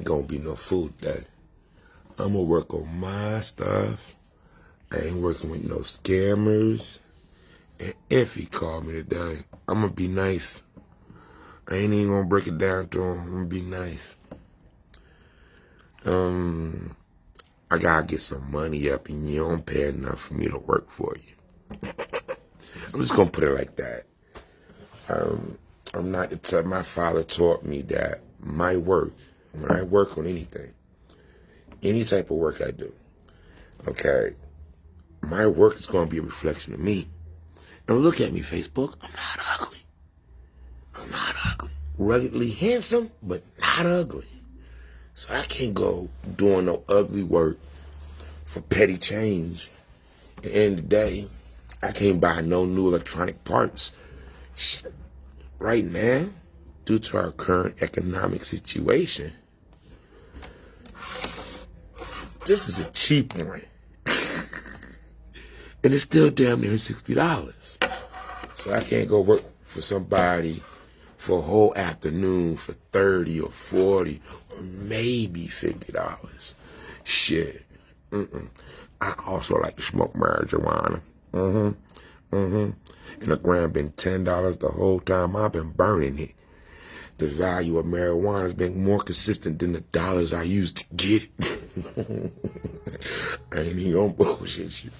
gonna be no food today. I'm gonna work on my stuff. I ain't working with no scammers. And if he called me today, I'm gonna be nice. I ain't even gonna break it down to him. I'm gonna be nice. I gotta get some money up, and you don't pay enough for me to work for you. I'm just gonna put it like that. I'm not the type. My father taught me that my work, when I work on anything, any type of work I do, okay, my work is gonna be a reflection of me. And look at me, Facebook. I'm not ugly. I'm not ugly. Ruggedly handsome, but not ugly. So I can't go doing no ugly work for petty change. At the end of the day, I can't buy no new electronic parts. Right now, due to our current economic situation, this is a cheap one. And it's still damn near $60. So I can't go work for somebody for a whole afternoon for $30 or $40 or maybe $50. Shit. I also like to smoke marijuana. And the gram been $10 the whole time I've been burning it. The value of marijuana has been more consistent than the dollars I used to get it. I ain't even gonna bullshit you.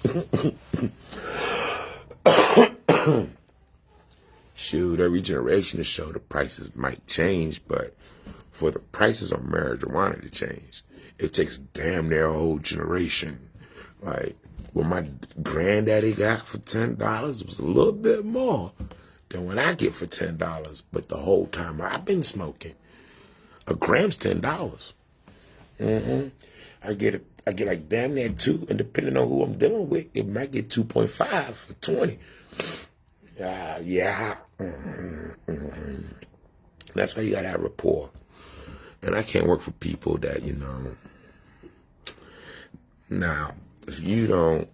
Shoot, every generation to show the prices might change, but for the prices of marijuana to change, it takes damn near a whole generation. Like, what my granddaddy got for $10 was a little bit more than what I get for $10. But the whole time I've been smoking, a gram's $10. I get like damn near 2, and depending on who I'm dealing with, it might get 2.5 for 20. Yeah. That's why you gotta have rapport. And I can't work for people that, Now, if you don't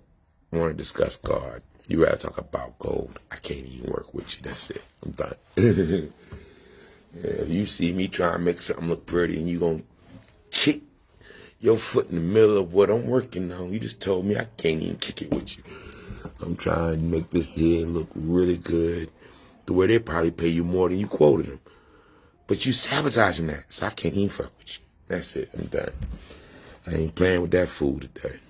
want to discuss God, you rather talk about gold, I can't even work with you. That's it. I'm done. If you see me trying to make something look pretty and you gonna kick your foot in the middle of what I'm working on, you just told me I can't even kick it with you. I'm trying to make this here look really good, the way they probably pay you more than you quoted them. But you sabotaging that, so I can't even fuck with you. That's it. I'm done. I ain't playing with that fool today.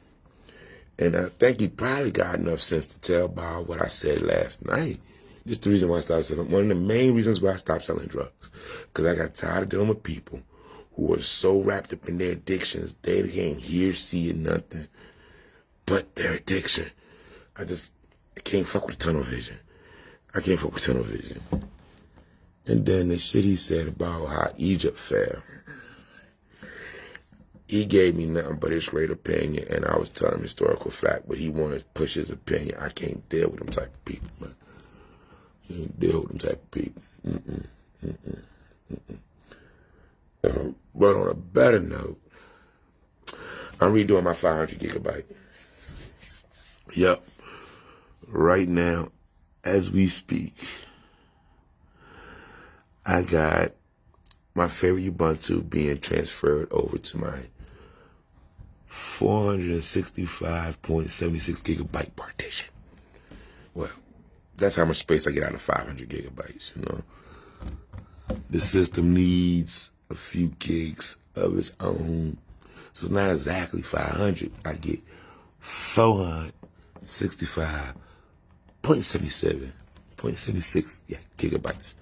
And I think you probably got enough sense to tell by what I said last night. This is the reason why I stopped selling. One of the main reasons why I stopped selling drugs. Because I got tired of dealing with people who are so wrapped up in their addictions, they can't hear, see, or nothing but their addiction. I can't fuck with tunnel vision. I can't fuck with tunnel vision. And then the shit he said about how Egypt fell. He gave me nothing but his great opinion, and I was telling him historical fact, but he wanted to push his opinion. I can't deal with them type of people, man. Can't deal with them type of people. But on a better note, I'm redoing my 500 gigabyte. Yep. Right now, as we speak, I got my favorite Ubuntu being transferred over to my 465.76 gigabyte partition. Well, that's how much space I get out of 500 gigabytes, The system needs a few gigs of its own. So it's not exactly 500. I get 465.76 gigabytes.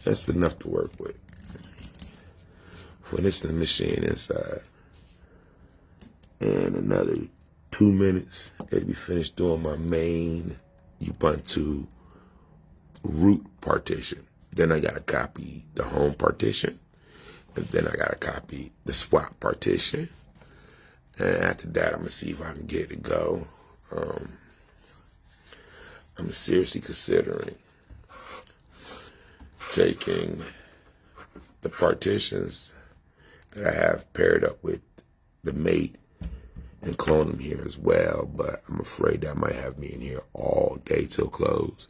That's enough to work with. For this machine inside. And another 2 minutes, it'll be finished doing my main Ubuntu root partition. Then I gotta copy the home partition. And then I gotta copy the swap partition. And after that, I'm gonna see if I can get it to go. I'm seriously considering taking the partitions that I have paired up with the mate and clone them here as well, but I'm afraid that might have me in here all day till close.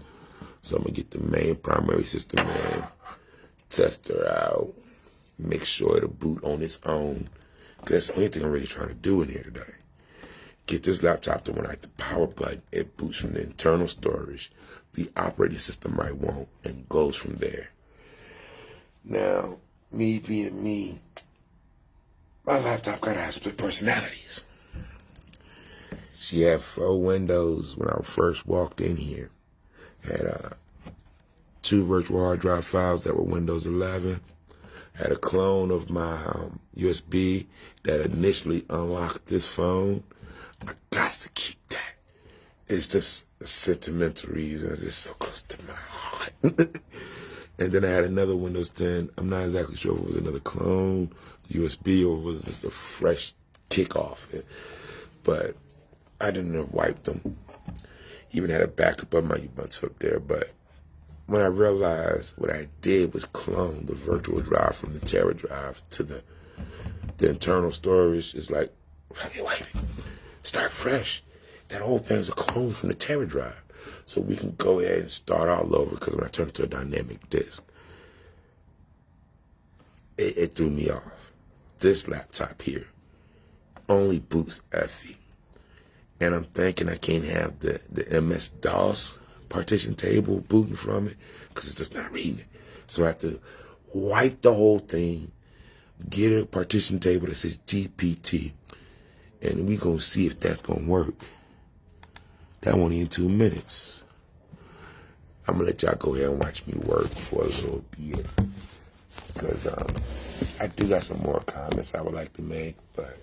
So I'm gonna get the main primary system in, test her out, make sure it'll boot on its own. Because that's the only thing I'm really trying to do in here today. Get this laptop to when I hit the power button, it boots from the internal storage, the operating system might want, and goes from there. Now, me being me, my laptop gotta have split personalities. She had 4 windows when I first walked in here. Had 2 virtual hard drive files that were Windows 11. Had a clone of my USB that initially unlocked this phone. I got to keep that. It's just a sentimental reason. It's just so close to my heart. And then I had another Windows 10. I'm not exactly sure if it was another clone, USB, or was this a fresh kickoff. But I didn't wipe them. Even had a backup of my Ubuntu up there. But when I realized what I did was clone the virtual drive from the Terra drive to the internal storage, it's like, fucking wipe it. Start fresh. That whole thing's a clone from the Terra drive. So we can go ahead and start all over, because when I turned it to a dynamic disk, it threw me off. This laptop here only boots FE. And I'm thinking I can't have the MS-DOS partition table booting from it, because it's just not reading it. So I have to wipe the whole thing, get a partition table that says GPT, and we're going to see if that's going to work. That won't even 2 minutes. I'm going to let y'all go ahead and watch me work for a little bit, because I do got some more comments I would like to make, but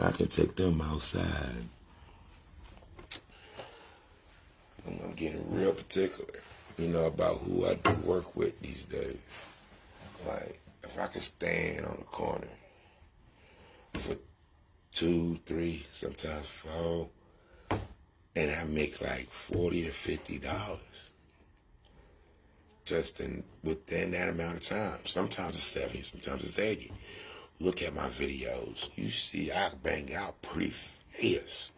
I can take them outside. I'm getting real particular, about who I do work with these days. Like, if I can stand on the corner for 2, 3, sometimes 4, and I make like $40 to $50 just within that amount of time. Sometimes it's 70, sometimes it's 80. Look at my videos. You see I bang out pretty fast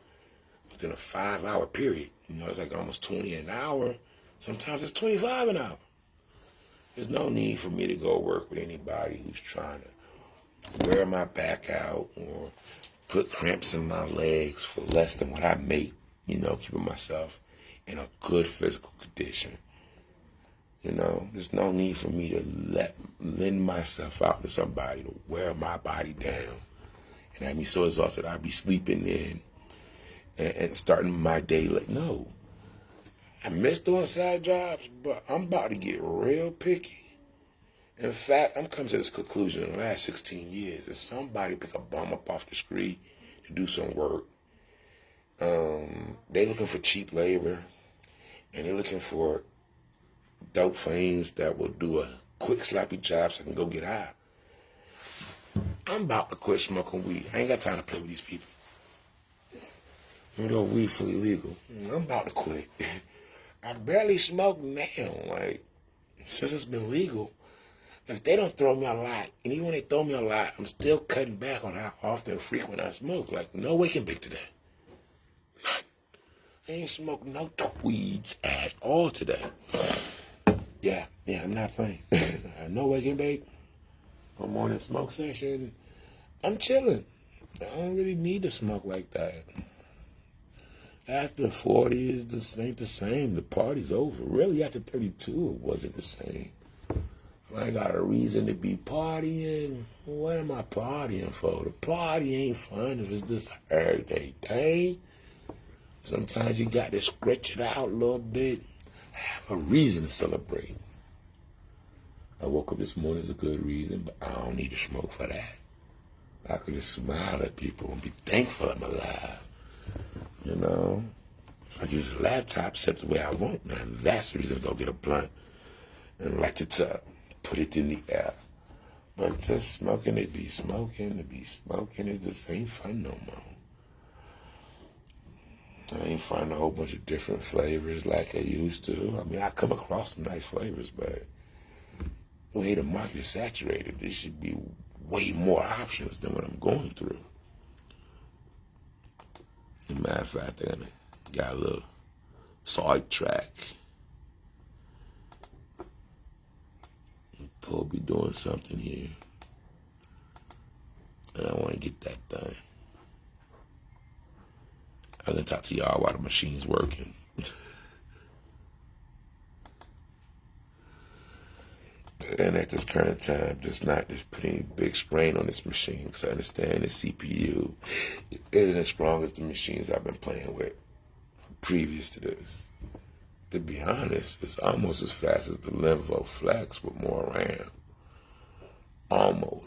within a 5-hour period. It's like almost 20 an hour. Sometimes it's 25 an hour. There's no need for me to go work with anybody who's trying to wear my back out or put cramps in my legs for less than what I make, keeping myself in a good physical condition. There's no need for me to lend myself out to somebody to wear my body down and have me so exhausted I'd be sleeping in and starting my day like, no. I miss doing side jobs, but I'm about to get real picky. In fact, I'm coming to this conclusion in the last 16 years. If somebody pick a bum up off the street to do some work, they looking for cheap labor, and they're looking for dope fiends that will do a quick sloppy job so I can go get high. I'm about to quit smoking weed. I ain't got time to play with these people. Even though weed fully legal, I'm about to quit. I barely smoke now, since it's been legal. If they don't throw me a lot, and even when they throw me a lot, I'm still cutting back on how often and frequent I smoke. Like, no wake and bake today. None. I ain't smoked no tweeds at all today. Yeah, I'm not playing. No wake and bake. No morning smoke session. I'm chilling. I don't really need to smoke like that. After 40 ain't the same. The party's over. Really, after 32, it wasn't the same. If I got a reason to be partying, what am I partying for? The party ain't fun if it's just an everyday thing. Sometimes you got to stretch it out a little bit. Have a reason to celebrate. I woke up this morning as a good reason, but I don't need to smoke for that. I could just smile at people and be thankful I'm alive. If I use a laptop set the way I want, man, that's the reason to go get a blunt and light it up, put it in the air. But just smoking to be smoking, it just ain't fun no more. I ain't finding a whole bunch of different flavors like I used to. I mean, I come across some nice flavors, but the way the market is saturated, there should be way more options than what I'm going through. As a matter of fact, I got a little side track. supposed to be doing something here. And I want to get that done. I'm going to talk to y'all while the machine's working. And at this current time, just put any big strain on this machine, because I understand the CPU isn't as strong as the machines I've been playing with previous to this. To be honest, it's almost as fast as the Lenovo Flex with more RAM. Almost.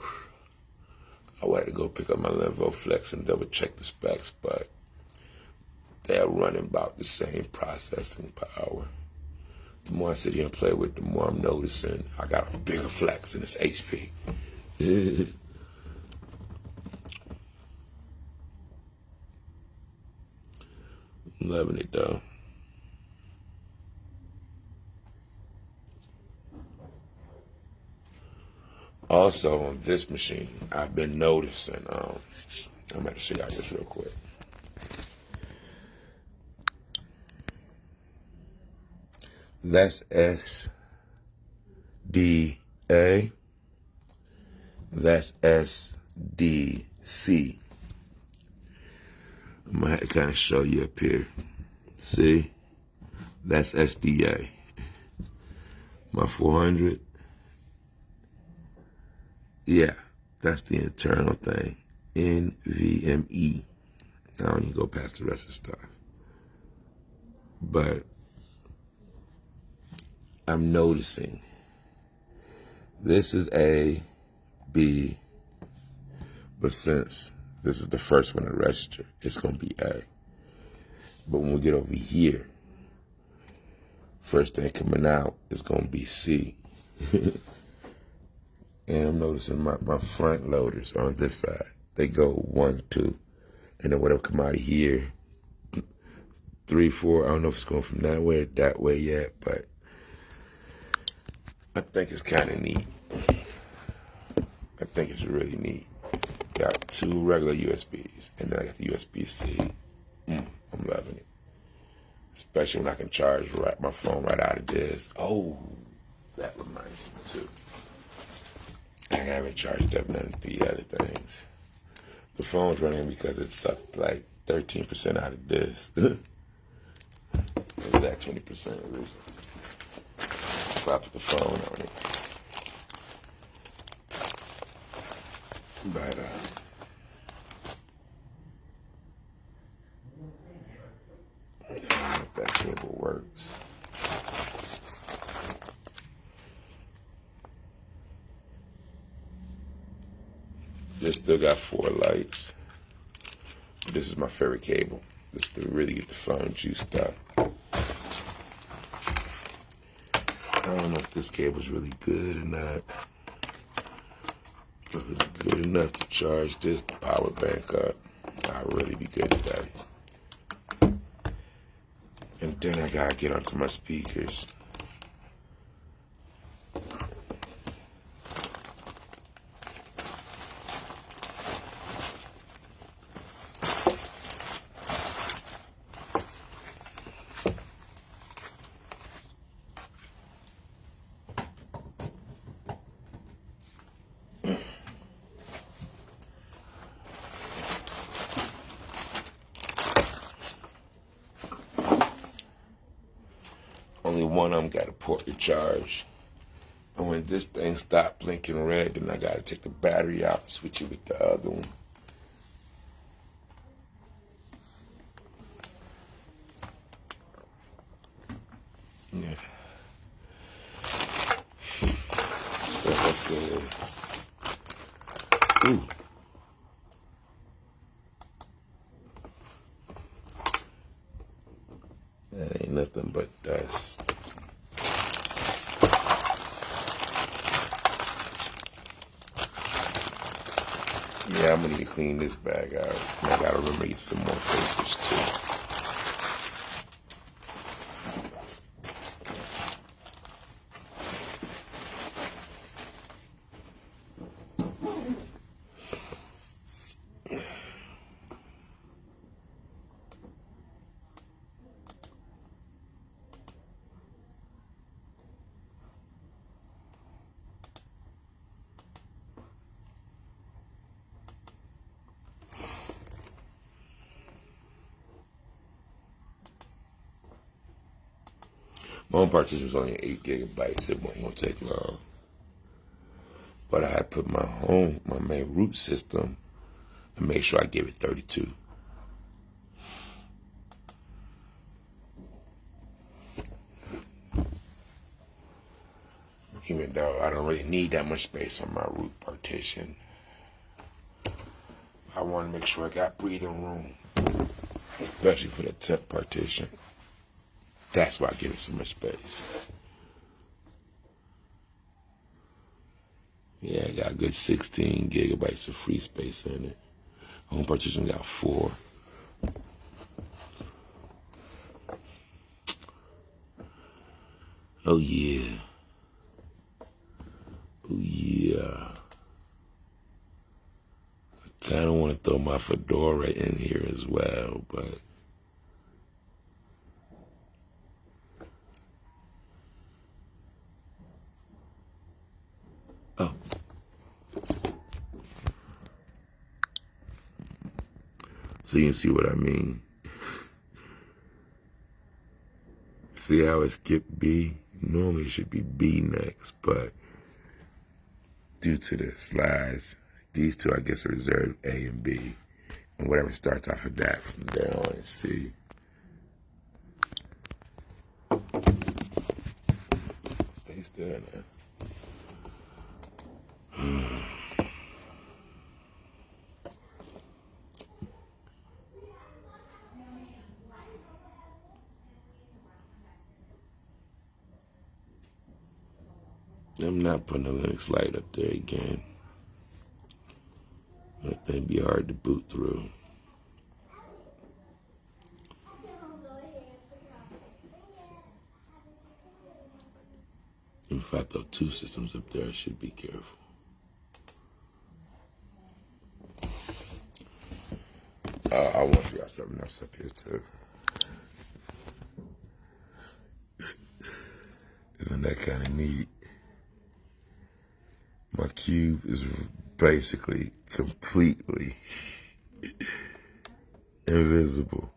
I had to go pick up my Lenovo Flex and double check the specs, but they're running about the same processing power. The more I sit here and play with, the more I'm noticing I got a bigger Flex and it's HP. I'm loving it though. Also on this machine, I've been noticing, I'm going to show y'all this real quick. That's SDA. That's SDC. I'm going to kind of show you up here. See? That's SDA. My 400. Yeah, that's the internal thing. NVMe. I don't even go past the rest of the stuff. But I'm noticing this is A, B, but since this is the first one to register, it's going to be A. But when we get over here, first thing coming out is going to be C. And I'm noticing my front loaders on this side, they go 1, 2, and then whatever come out of here, 3, 4, I don't know if it's going from that way yet, but I think it's kind of neat. I think it's really neat. Got 2 regular USBs, and then I got the USB-C. I'm loving it. Especially when I can charge my phone right out of this. Oh, that reminds me too. I haven't charged up none of the other things. The phone's running because it sucked like 13% out of this. It was at 20% originally. So I put the phone on it. But, I don't know if that cable works. This still got 4 lights. This is my favorite cable. This to really get the phone juiced up. I don't know if this cable's really good or not. If it's good enough to charge this power bank up, I'll really be good today. And then I gotta get onto my speakers. Only one of them got a port to charge. And when this thing stopped blinking red, then I gotta take the battery out and switch it with the other one. Yeah. Like I said. Ooh. That ain't nothing but dust. Yeah, I'm gonna need to clean this bag out. I gotta remember to get some more papers too. home partition was only 8 gigabytes. It wasn't gonna take long. But I had put my main root system, and make sure I give it 32. Even though I don't really need that much space on my root partition, I want to make sure I got breathing room, especially for the temp partition. That's why I give it so much space. Yeah, I got a good 16 gigabytes of free space in it. Home partition got 4. Oh yeah. Oh yeah. I kind of want to throw my fedora in here as well, but oh. So you can see what I mean. See how it skipped B? Normally it should be B next, but due to the slides, these two I guess are reserved A and B. And whatever starts off of that from there on is C. Stay still now. I'm not putting a Linux light up there again. That thing be hard to boot through. If I throw 2 systems up there, I should be careful. I want to figure out something else up here too. Isn't that kind of neat? My cube is basically completely invisible.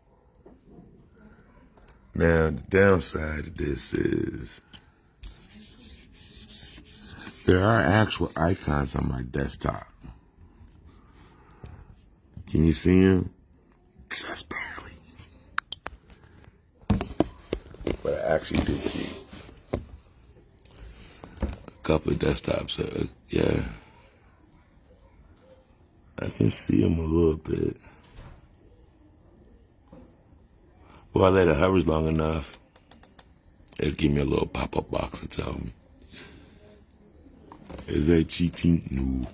Now, the downside of this is there are actual icons on my desktop. Can you see them? Just barely. But I actually do see a couple of desktops. Yeah. I can see them a little bit. Well, I let it hover long enough. It'll give me a little pop-up box to tell me. Is that cheating? No.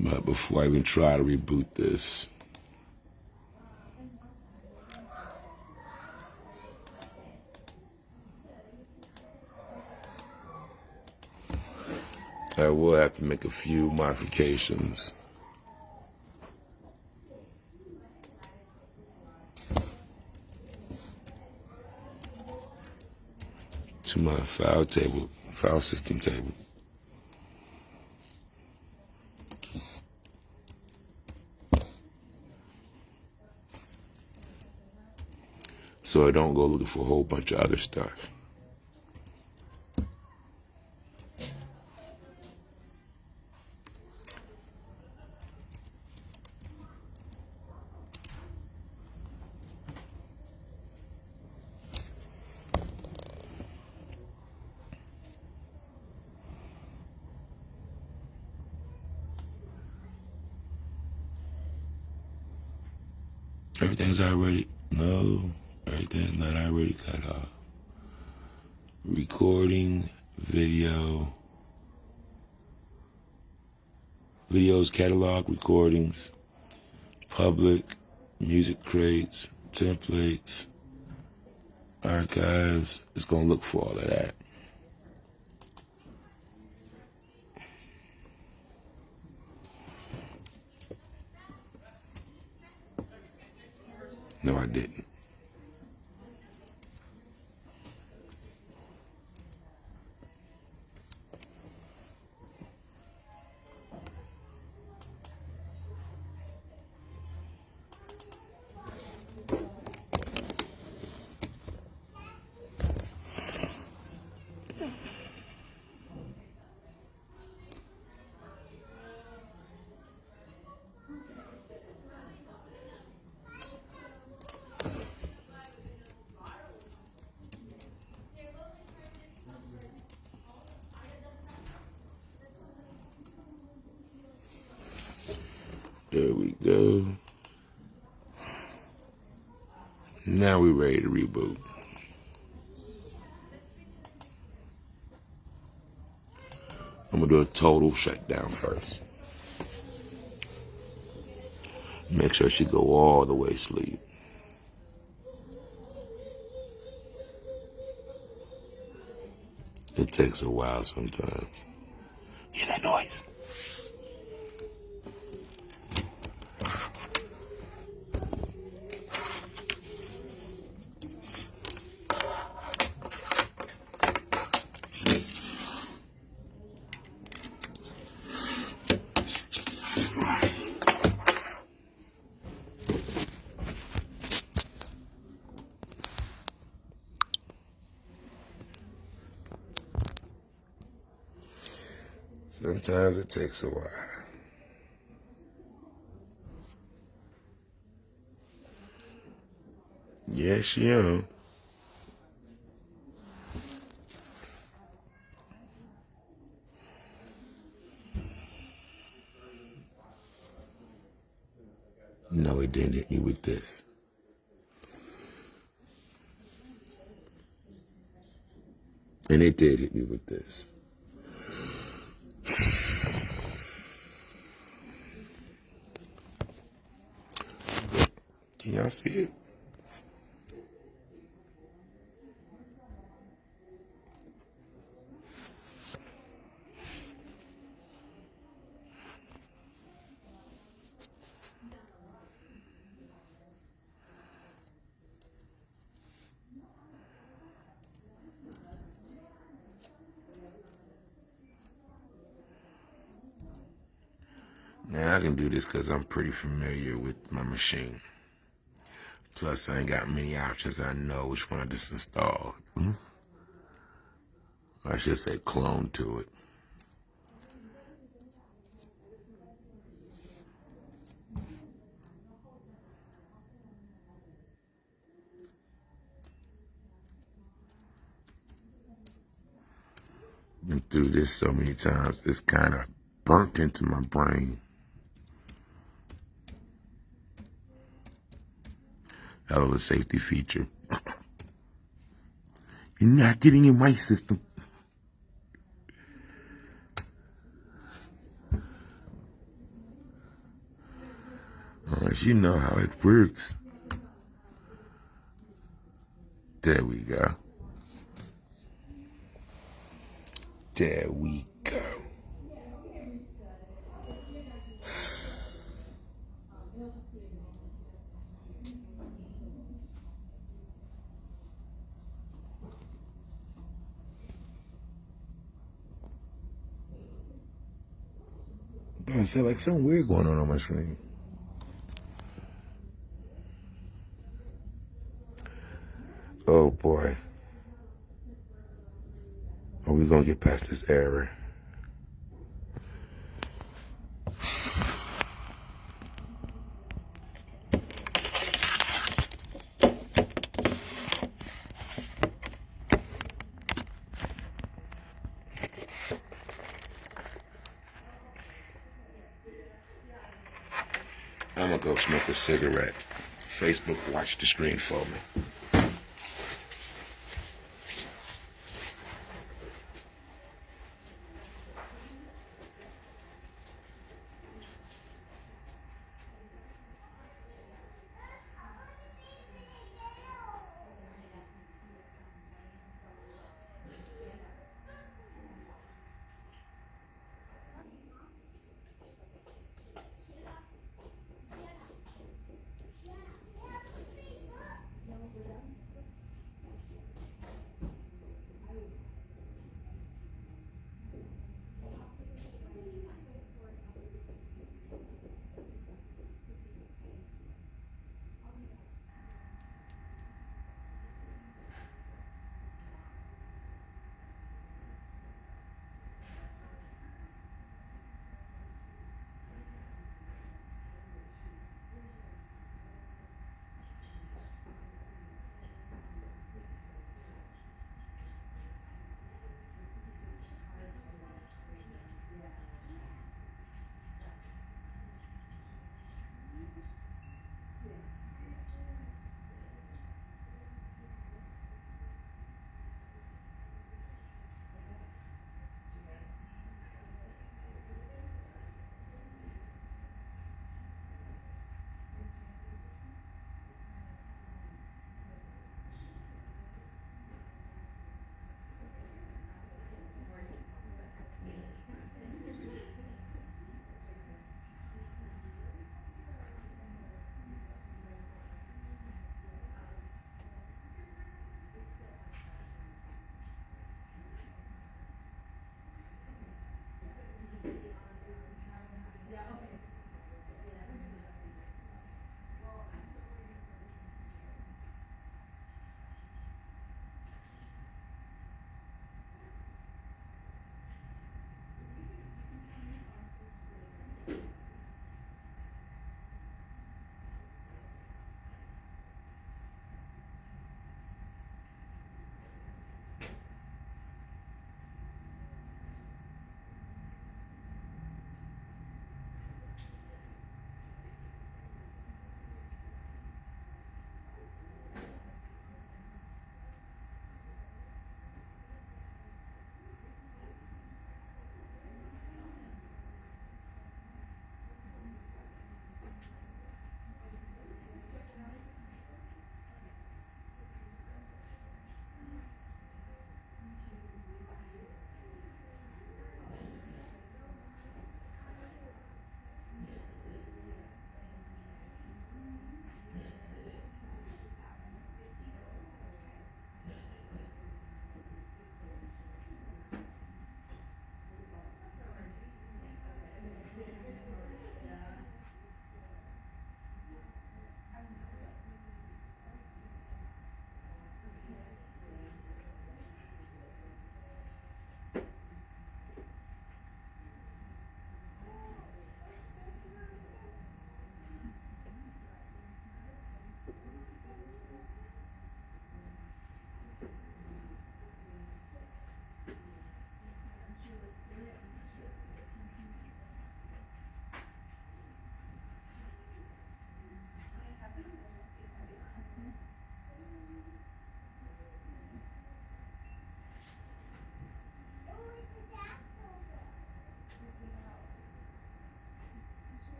But before I even try to reboot this, I will have to make a few modifications. To my file system table. So I don't go looking for a whole bunch of other stuff. Everything's not already cut off. Recording, videos, catalog recordings, public, music crates, templates, archives. It's gonna look for all of that. No, I didn't. There we go. Now we're ready to reboot. I'm gonna do a total shutdown first. Make sure she go all the way to sleep. It takes a while sometimes. Hear that noise? Sometimes it takes a while. Yes, she am. No, it didn't hit me with this. And it did hit me with this. Can y'all see it? Now I can do this because I'm pretty familiar with my machine. Plus, I ain't got many options. I know which one I just installed. I should say clone to it. Been through this so many times, it's kind of burnt into my brain. Hell of a safety feature. You're not getting in my system. You know how it works. There we go. There we go. I said like something weird going on my screen. Oh boy. Are we gonna get past this error? I'm gonna go smoke a cigarette. Facebook, watch the screen for me.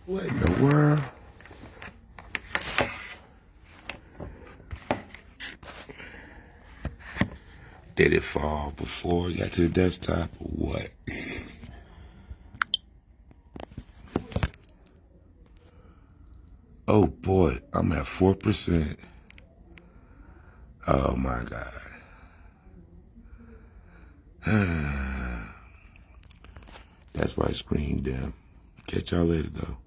What in the world? Did it fall before it got to the desktop or what? Oh boy, I'm at 4%. Oh my God. That's why I screamed them. Catch y'all later though.